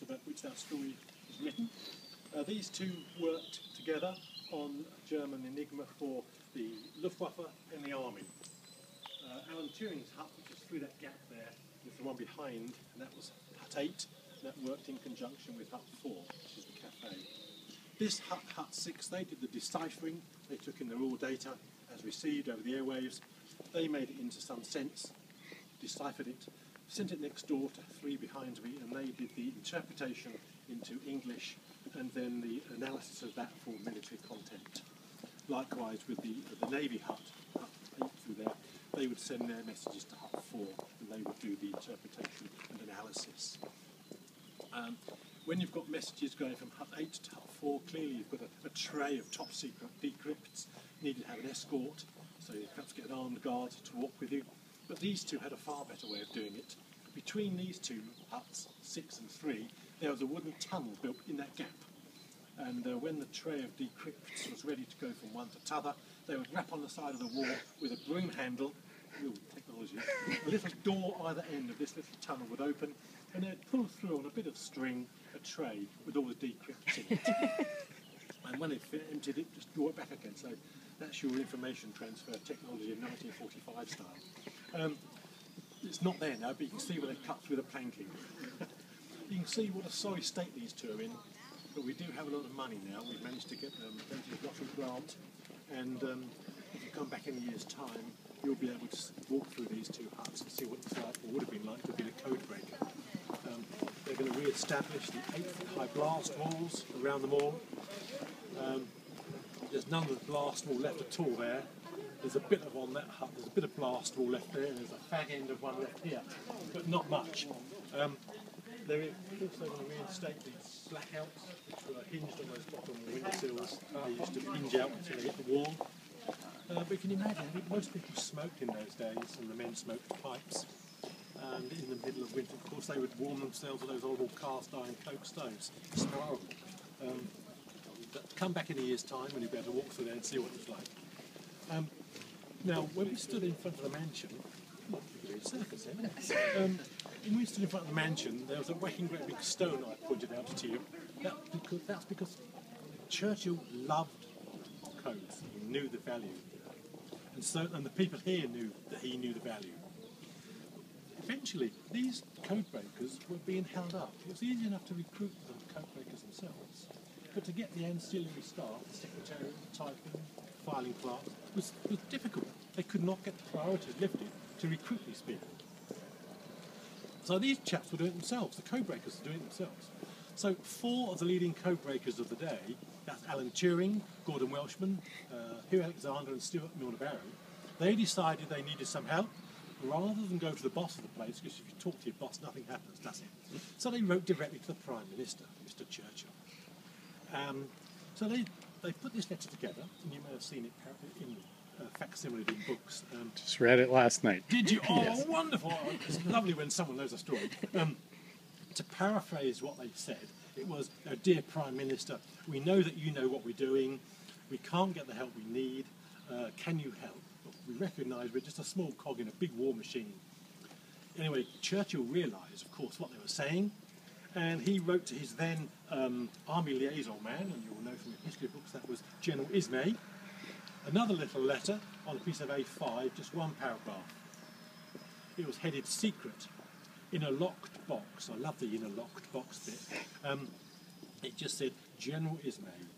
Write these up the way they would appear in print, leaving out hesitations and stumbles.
about which that story is written. These two worked together on German Enigma for the Luftwaffe and the Army. Alan Turing's hut, which is through that gap there, is the one behind, and that was Hut 8, and that worked in conjunction with Hut 4, which is the cafe. This Hut 6, they did the deciphering. They took in the raw data as received over the airwaves. They made it into some sense, deciphered it, sent it next door to 3 behind me, and they did the interpretation into English and then the analysis of that for military content. Likewise with the Navy Hut 8 through there, they would send their messages to Hut 4 and they would do the interpretation and analysis. When you've got messages going from Hut 8 to Hut 4, clearly you've got a tray of top secret decrypts. You needed to have an escort, so you perhaps get an armed guard to walk with you. But these two had a far better way of doing it. Between these two huts, 6 and 3, there was a wooden tunnel built in that gap. And when the tray of decrypts was ready to go from one to t'other, they would rap on the side of the wall with a broom handle, ooh, technology, a little door either end of this little tunnel would open, and they'd pull through on a bit of string a tray with all the decrypts in it. And when they emptied it, just draw it back again. So that's your information transfer technology in 1945 style. It's not there now, but you can see where they cut through the planking. You can see what a sorry state these two are in, but we do have a lot of money now. We've managed to get plenty of lottery grant, and if you come back in a year's time, you'll be able to walk through these two huts and see what it's like, or would have been like to be a code breaker. They're going to re-establish the 8-foot-high blast walls around them all. There's none of the blast wall left at all there. There's a bit of on that hut, there's a bit of blast wall left there, and there's a fag end of one left here, but not much. They're also going to reinstate these blackouts, which were hinged on those bottom windowsills. They used to hinge out until they hit the wall. But you can imagine, most people smoked in those days, and the men smoked pipes. And in the middle of winter, of course, they would warm themselves with those horrible cast iron coke stoves. It's horrible. But come back in a year's time when you'll be able to walk through there and see what it's like. Now, when we stood in front of the mansion, circus, when we stood in front of the mansion, there was a whacking great big stone I pointed out to you. That's because Churchill loved codes. He knew the value. And the people here knew that he knew the value. Eventually, these code breakers were being held up. It was easy enough to recruit the code breakers themselves, but to get the ancillary staff, the secretariat, the typing, filing clerk, was difficult. They could not get the priorities lifted to recruit these people. So these chaps were doing it themselves. The code breakers were doing it themselves. So 4 of the leading code breakers of the day, that's Alan Turing, Gordon Welshman, Hugh Alexander and Stuart Milner Barrow, they decided they needed some help. Rather than go to the boss of the place, because if you talk to your boss, nothing happens, does it? So they wrote directly to the Prime Minister, Mr. Churchill. So they put this letter together, and you may have seen it in facsimile in books. Just read it last night. Did you? Oh, yes. Wonderful! It's lovely when someone knows a story. To paraphrase what they said, it was, "Dear Prime Minister, we know that you know what we're doing. We can't get the help we need. Can you help? We recognise we're just a small cog in a big war machine." Anyway, Churchill realised, of course, what they were saying, and he wrote to his then army liaison man, and you'll know from your history books that was General Ismay, another little letter on a piece of A5, just one paragraph. It was headed "Secret," in a locked box. I love the "in a locked box" bit. It just said, "General Ismay,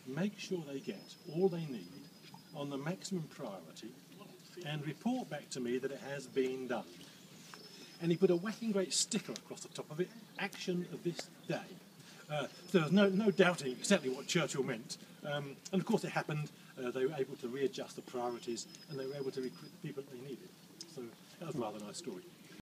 make sure they get all they need on the maximum priority and report back to me that it has been done." And he put a whacking great sticker across the top of it, "Action of this day." So there was no doubting exactly what Churchill meant. And of course it happened. They were able to readjust the priorities and they were able to recruit the people they needed. So that was a rather nice story.